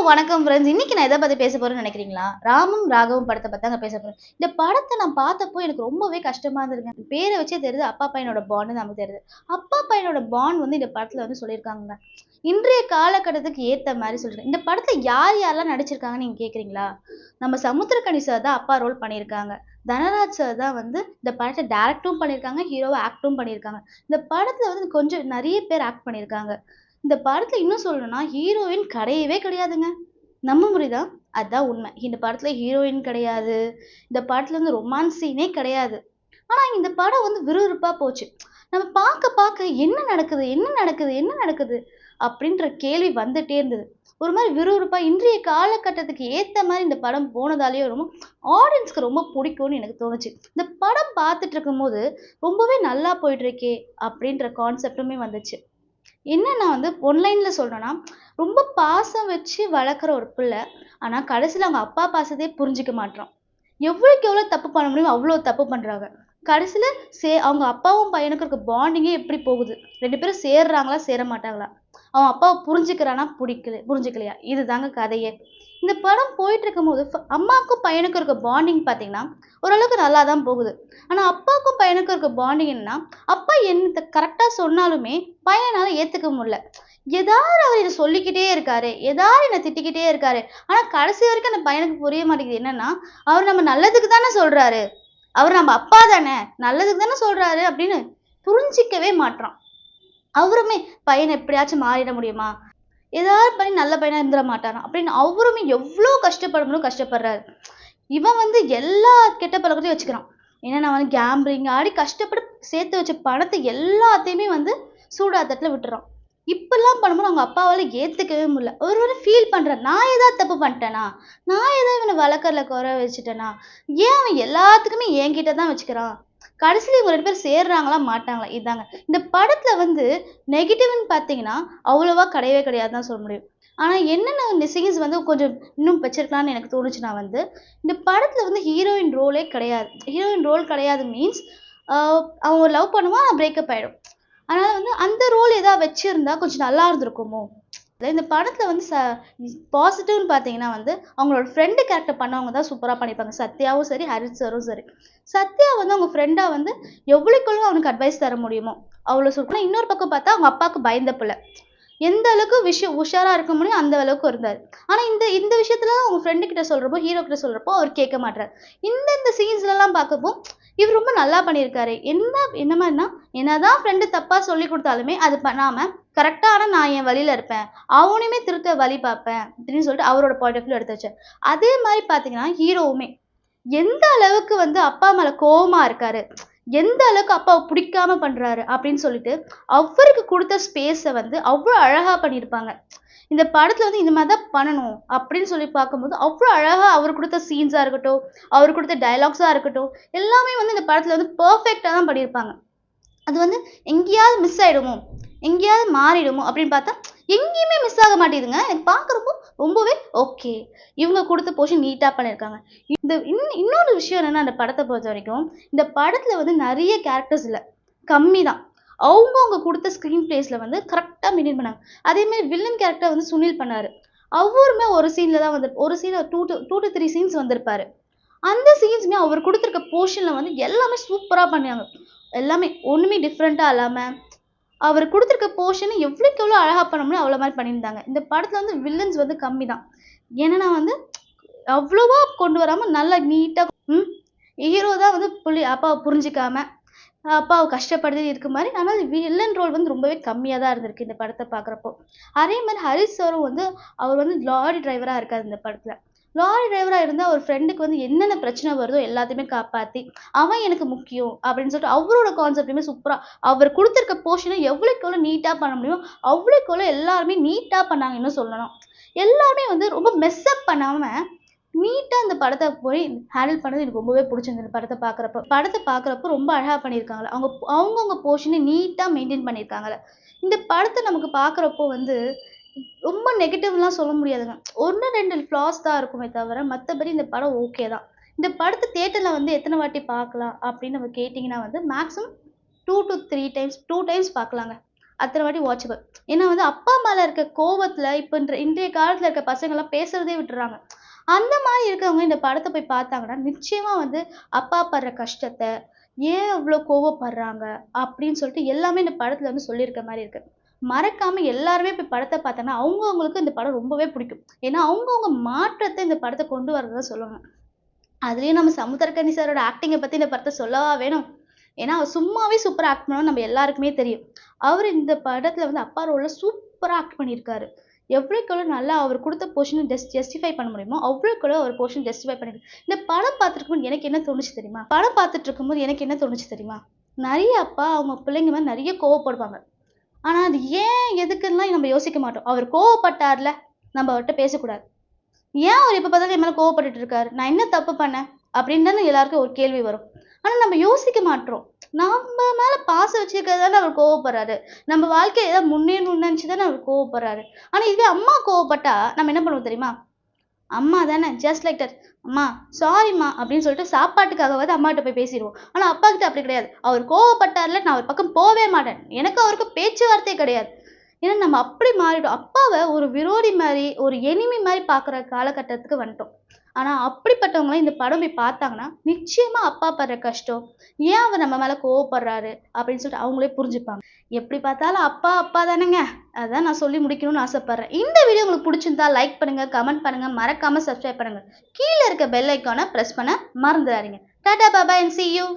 வணக்கம் ஃப்ரெண்ட்ஸ். இன்னைக்கு நான் எத பத்தி பேச போறேன்னு நினைக்கிறீங்களா? ராமும் ராகவும் படத்த பத்தி தாங்க பேச போறேன். இந்த படத்த நான் பார்த்தப்போ எனக்கு ரொம்பவே கஷ்டமா இருந்ததுங்க. பேர வச்சே தெரியுது அப்பா பையனோட பாண்டுன்னு நமக்கு தெரியுது. அப்பா பையனோட பாண்ட் வந்து இந்த படத்துல வந்து சொல்லியிருக்காங்கங்க. இன்றைய காலகட்டத்துக்கு ஏத்த மாரி சொல்லிருக்காங்க. இந்த படத்துல யார் யாரெல்லாம் நடிச்சிருக்காங்கன்னு நீங்க கேட்கிறீங்களா? நம்ம சமுத்திரக்கனி சார் தான் அப்பா ரோல் பண்ணியிருக்காங்க. தனராஜ் சார் தான் வந்து இந்த படத்த டைரக்டும் பண்ணியிருக்காங்க, ஹீரோவா ஆக்டும் பண்ணியிருக்காங்க. இந்த படத்துல வந்து கொஞ்சம் நெறைய பேர் ஆக்ட் பண்ணியிருக்காங்க. இந்த படத்துல இன்னும் சொல்லணும்னா, ஹீரோயின் கிடையவே கிடையாதுங்க. நம்ப முடியுதா? அதான் உண்மை. இந்த படத்துல ஹீரோயின் கிடையாது. இந்த படத்துல வந்து ரொமான்ஸ் சீனே கிடையாது. ஆனா இந்த படம் வந்து விறுவிறுப்பா போச்சு. நம்ம பார்க்க பார்க்க என்ன நடக்குது? என்ன நடக்குது? என்ன நடக்குது? அப்படின்ற கேள்வி வந்துட்டே இருந்தது. ஒரு மாரி விறுவிறுப்பா இன்றைய காலகட்டத்துக்கு ஏத்த மாரி இந்த படம் போனதாலயோ என்னமோ, ஆடியன்ஸ்க்கு ரொம்ப புடிக்கும்னு எனக்கு தோணுச்சு. இந்த படம் பார்த்துட்டு இருக்கும்போது, ரொம்பவே நல்லா போயிட்டு இருக்கே! அப்படின்ற கான்செப்ட்டுமே வந்துச்சு. என்னன்னா வந்து ஒன்லைன்ல சொல்லணும்னா, ரொம்ப பாசம் வச்சு வளர்க்குற ஒரு பிள்ள, ஆனா கடைசில அவங்க அப்பா பாசத்தையே புரிஞ்சுக்க மாட்றான். எவ்வளோக்கு எவ்வளோ தப்பு பண்ண முடியுமோ அவ்வளோ தப்பு பண்றாங்க. கடைசில அவங்க அப்பாவும் பையனுக்கும் இருக்க பாண்டிங்கே எப்படி போகுது? 2 பேரும் சேர்றாங்களா? சேர மாட்டாங்களா? அவன் அப்பாவ புரிஞ்சுக்கிறானா? புரிஞ்சுக்கலையா? இதுதாங்க கதையே. இந்த படம் போயிட்டு இருக்கும்போது, அம்மாக்கும் பையனுக்கும் இருக்க பாண்டிங் பார்த்தீங்கன்னா, ஓரளவுக்கு நல்லா தான் போகுது. ஆனா அப்பாவுக்கும் பையனுக்கும் இருக்க பாண்டிங் என்னன்னா, அப்பா என்னத்த கரெக்ட்டா சொன்னாலுமே, பையனால ஏத்துக்க முடியல. ஏதாவது அவரு என்ன சொல்லிக்கிட்டே இருக்காரு. ஏதாவது என்ன திட்டிக்கிட்டே இருக்காரு. ஆனா கடைசி வரைக்கும் அந்த பையனுக்கு புரிய மாட்டேங்குது என்னன்னா, அவரு நம்ம நல்லதுக்கு தானே சொல்றாரு. அவரு நம்ம அப்பா தானே! நல்லதுக்கு தானே சொல்றாரு அப்படின்னு புரிஞ்சிக்கவே மாட்றான். அவருமே பையன் எப்படியாச்சும் மாறிட முடியுமா? ஏதாவது பண்ணி நல்ல பையனா இருந்துற மாட்டானா? அப்படின்னு அவருமே எவ்ளோ கஷ்டப்படணும்னு கஷ்டப்படுறாரு. இவன் வந்து எல்லா கெட்ட பழக்கத்தையும் வச்சுக்கிறான். ஏன்னா நான் வந்து கேம்பிளிங் ஆடி கஷ்டப்பட்டு சேர்த்து வச்ச பணத்த எல்லாத்தையுமே வந்து சூதாட்டத்துல விட்டுறான். இப்படிலாம் பண்ணும்போது அவங்க அப்பாவால ஏத்துக்கவே முடியல. ஒரு வேளை ஃபீல் பண்றாரு. நான் ஏதாவது தப்பு பண்ணிட்டேனா? நான் ஏதாவது இவன வளர்க்கறல குறை வச்சுட்டேனா? ஏன் அவன் எல்லாத்துக்குமே என்கிட்ட தான் வச்சுக்கிறான்? கடைசில இவங்க 2 பேரும் சேர்றாங்களா? மாட்டாங்களா? இதாங்க. இந்த படத்துல வந்து நெகட்டிவ்ன்னு பார்த்தீங்கன்னா, அவ்வளவா கிடையவே கிடையாதுன்னு தான் சொல்ல முடியும். ஆனா என்னென்ன இந்த சீன்ஸ் வந்து கொஞ்சம் இன்னும் வச்சிருக்கலாம்ன்னு எனக்கு தோணுச்சுன்னா வந்து, இந்த படத்துல வந்து ஹீரோயின் ரோலே கிடையாது. ஹீரோயின் ரோல் கிடையாது மீன்ஸ், அ அவன் லவ் பண்ணுவான், பிரேக்கப் ஆயிடும். அதனால வந்து அந்த ரோல் ஏதாவது வச்சிருந்தா கொஞ்சம் நல்லா இருந்திருக்குமோ? இந்த படத்துல வந்து பாசிட்டிவ்ன்னு பார்த்தீங்கன்னா வந்து, அவங்களோட ஃப்ரெண்ட் கேரக்டர் பண்ணவங்க தான் சூப்பரா பண்ணியிருப்பாங்க. சத்யாவும் சரி, ஹரித் சாரும் சரி. சத்யா வந்து அவங்க ஃப்ரெண்டா வந்து எவ்வளவுக்கு எவ்வளவு அவனுக்கு அட்வைஸ் தர முடியுமோ, அவ்வளோ சூப்பரா. இன்னொரு பக்கம் பார்த்தா அவங்க அப்பாவுக்கு பயந்த பிள்ளை. எந்த அளவுக்கு உஷாரா இருக்க முடியும் அந்த அளவுக்கு இருந்தாரு. ஆனா இந்த இந்த விஷயத்துல அவங்க ஃப்ரெண்டு கிட்ட சொல்றப்போ, ஹீரோ கிட்ட சொல்றப்போ அவர் கேட்க மாட்றாரு. இந்த சீன்ஸ்லலாம் பார்க்கப்போ, இவர் ரொம்ப நல்லா பண்ணியிருக்காரு. என்ன மாரின்னா, என்னதான் ஃப்ரெண்டு தப்பா சொல்லிக் குடுத்தாலுமே, அது பண்ணாம கரெக்ட்டா ஆனா நான் என் வழியில இருப்பேன். அவனையுமே திருத்த வழி பார்ப்பேன். அப்படின்னு சொல்லிட்டு அவரோட பாயிண்ட் ஆஃப் வியூ எடுத்து வச்சாரு. அதே மாரி பார்த்தீங்கன்னா, ஹீரோவுமே எந்த அளவுக்கு வந்து அப்பா மேல கோவமா இருக்காரு. எந்த அளவுக்கு அப்பாவ புடிக்காம பண்றாரு அப்படின்னு சொல்லிட்டு, அவருக்கு குடுத்த ஸ்பேஸ வந்து அவ்ளோ அழகா பண்ணியிருப்பாங்க. இந்த படத்துல வந்து இந்த மாரி தான் பண்ணணும் அப்படின்னு சொல்லி பார்க்கும்போது, அவ்ளோ அழகா அவரு குடுத்த சீன்ஸா இருக்கட்டும், அவரு குடுத்த டயலாக்ஸா இருக்கட்டும், எல்லாமே வந்து இந்த படத்துல வந்து பெர்ஃபெக்ட்டா தான் பண்ணியிருப்பாங்க. அது வந்து எங்கேயாவது மிஸ் ஆயிடுமோ? எங்கேயாவது மாறிடுமோ? அப்படின்னு பார்த்தா, எங்கேயுமே மிஸ் ஆக மாட்டேங்குதுங்க. எனக்கு பார்க்குறப்போ ரொம்பவே ஓகே. இவங்க குடுத்த போர்ஷன் நீட்டா பண்ணியிருக்காங்க. இந்த இன்னொரு விஷயம் என்னன்னா, அந்த படத்த பொறுத்தவரைக்கும், இந்த படத்துல வந்து நெறைய கேரக்டர்ஸ் இல்ல. கம்மி தான். அவங்கவங்க குடுத்த ஸ்க்ரீன் பிளேஸ்ல வந்து கரெக்ட்டா மெயின்டெயின் பண்ணாங்க. அதே மாரி வில்லன் கேரக்டர் வந்து சுனில் பண்ணாரு. அவருமே ஒரு சீன்ல தான் ஒரு சீன் 2 3 சீன்ஸ் வந்திருப்பாரு. அந்த சீன்ஸுமே அவர் குடுத்திருக்க போர்ஷன்ல வந்து எல்லாமே சூப்பரா பண்ணாங்க. எல்லாமே ஒண்ணுமே டிஃபரெண்ட்டா இல்லாம, அவரு குடுத்திருக்க போர்ஷன எவ்வளவுக்கு எவ்வளோ அழகா பண்ண முடியுமோ அவ்வளோ மாரி பண்ணியிருந்தாங்க. இந்த படத்துல வந்து வில்லன்ஸ் வந்து கம்மி தான். என்னன்னா வந்து அவ்வளவா கொண்டு வராம நல்லா நீட்டா ம் ஹீரோ தான் வந்து அப்பாவ புரிஞ்சுக்காம, அப்பாவ கஷ்டப்படுத்தி இருக்க மாரி. ஆனா வில்லன் ரோல் வந்து ரொம்பவே கம்மியா தான் இருந்திருக்கு இந்த படத்த பார்க்குறப்போ. அதே மாரி ஹரிஷ் சாரும் வந்து அவர் வந்து லாரி டிரைவரா இருக்காரு இந்த படத்துல. லாரி டிரைவரா இருந்தா அவர் ஃப்ரெண்டுக்கு வந்து என்னென்ன பிரச்சனை வருதோ எல்லாத்தையுமே காப்பாத்தி, அவன் எனக்கு முக்கியம் அப்படின்னு சொல்லிட்டு அவரோட கான்செப்ட்டுமே சூப்பரா அவர் குடுத்திருக்க போர்ஷன எவ்வளவுக்கு எவ்வளோ நீட்டா பண்ண முடியுமோ, அவ்வளவுக்கு எவ்வளோ எல்லாருமே நீட்டா பண்ணாங்கன்னு சொல்லணும். எல்லாருமே வந்து ரொம்ப மெஸ் அப் பண்ணாம, நீட்டா இந்த படத்த போய் ஹேண்டில் பண்ணது எனக்கு ரொம்பவே புடிச்சிருந்தது இந்த படத்த பார்க்குறப்போ. படத்த பார்க்குறப்போ ரொம்ப அழகா பண்ணியிருக்காங்கல்ல. அவங்கவங்க போர்ஷன நீட்டா மெயின்டெயின் பண்ணியிருக்காங்கல்ல. இந்த படத்த நமக்கு பார்க்குறப்போ வந்து ரொம்ப நெகட்டிவ்லாம் சொல்ல முடியாதுங்க. 1, 2 ஃப்ளாஸ் தான் இருக்குமே தவிர, மத்தபடி இந்த படம் ஓகே தான். இந்த படத்த தியேட்டர்ல வந்து எத்தன வாட்டி பார்க்கலாம் அப்படின்னு நம்ம கேட்டீங்கன்னா வந்து, மேக்ஸிமம் 2 டூ 3 டைம்ஸ் 2 டைம்ஸ் பார்க்கலாங்க. அத்தனை வாட்டி வாட்சபிள். ஏன்னா வந்து அப்பா மேல இருக்க கோவத்துல இப்ப இன்றைய காலத்துல இருக்க பசங்க எல்லாம் பேசுறதே விட்டுறாங்க. அந்த மாதிரி இருக்கவங்க இந்த படத்தை போய் பார்த்தாங்கன்னா நிச்சயமா வந்து அப்பா படுற கஷ்டத்த, ஏன் அவ்வளோ கோவப்படுறாங்க அப்படின்னு சொல்லிட்டு எல்லாமே இந்த படத்துல வந்து சொல்லியிருக்க மாதிரி இருக்கு. மறக்காம எல்லாருமே போய் படத்தை பார்த்தாங்கன்னா அவங்கவங்களுக்கு இந்த படம் ரொம்பவே பிடிக்கும். ஏன்னா அவங்கவங்க மாற்றத்தை இந்த படத்தை கொண்டு வரதா சொல்லுவாங்க. அதுலயும் நம்ம சமுத்திரக்கனி சாரோட ஆக்டிங்கை பத்தி இந்த படத்தை சொல்லவா வேணும்? ஏன்னா அவர் சும்மாவே சூப்பரா ஆக்ட் பண்ணுவான்னு நம்ம எல்லாருக்குமே தெரியும். அவர் இந்த படத்துல வந்து அப்பா ரோல்ல சூப்பரா ஆக்ட் பண்ணியிருக்காரு. எவ்வளவுக்கு நல்லா அவர் கொடுத்த போர்ஷனை ஜஸ்டிஃபை பண்ண முடியுமோ அவ்வளவுக்கு அவர் போர்ஷன் ஜஸ்டிஃபை பண்ணிருக்கு. இந்த படம் பார்த்துட்டு இருக்கும்போது எனக்கு என்ன தோணுச்சு தெரியுமா? படம் பார்த்துட்டு இருக்கும்போது எனக்கு என்ன தோணுச்சு தெரியுமா? நிறைய அப்பா அவங்க பிள்ளைங்க மேல நிறைய கோவப்படுவாங்க. ஆனா அது ஏன் எதுக்குன்னுலாம் நம்ம யோசிக்க மாட்டோம். அவர் கோவப்பட்டார்ல, நம்ம அவர்ட்ட பேசக்கூடாது. ஏன் அவர் எப்ப பார்த்தாலும் என் மேல கோவப்பட்டுட்டு இருக்காரு? நான் என்ன தப்பு பண்ணேன்? அப்படின்னு தானே எல்லாருக்கும் ஒரு கேள்வி வரும். ஆனா நம்ம யோசிக்க மாட்றோம். நம்ம மேல பாசம் வச்சிருக்கிறதால அவர் கோவப்படுறாரு. நம்ம வாழ்க்கையில ஏதாவது முன்னேறணும்னு நினைச்சு தானே அவர் கோவப்படுறாரு. ஆனா இதுவே அம்மா கோவப்பட்டா நம்ம என்ன பண்ணுவோம் தெரியுமா? அம்மா தானே ஜஸ்ட் லைக் தட். அம்மா சாரிம்மா அப்படின்னு சொல்லிட்டு சாப்பாட்டுக்காகவாவது அம்மாகிட்ட போய் பேசிடுவோம். ஆனா அப்பா கிட்ட அப்படி கிடையாது. அவர் கோவப்பட்டார்ல, நான் அவர் பக்கம் போவே மாட்டேன். எனக்கு அவருக்கு பேச்சுவார்த்தையே கிடையாது. ஏன்னா நம்ம அப்படி மாறிட்டோம். அப்பாவை ஒரு விரோதி மாதிரி, ஒரு எனிமி மாதிரி பார்க்குற காலகட்டத்துக்கு வந்துட்டோம். ஆனா அப்படிப்பட்டவங்களாம் இந்த படம் போய் பார்த்தாங்கன்னா நிச்சயமா அப்பா படுற கஷ்டம், ஏன் அவர் நம்ம மேல கோவப்படுறாரு அப்படின்னு சொல்லிட்டு அவங்களே புரிஞ்சுப்பாங்க. எப்படி பார்த்தாலும் அப்பா அப்பா தானேங்க. அதான் நான் சொல்லி முடிக்கணும்னு ஆசைப்படுறேன். இந்த வீடியோ உங்களுக்கு பிடிச்சிருந்தா லைக் பண்ணுங்க, கமெண்ட் பண்ணுங்க, மறக்காம சப்ஸ்கிரைப் பண்ணுங்க. கீழே இருக்க பெல் ஐக்கானை பிரஸ் பண்ண மறந்துடாதீங்க. Tata Baba and see you.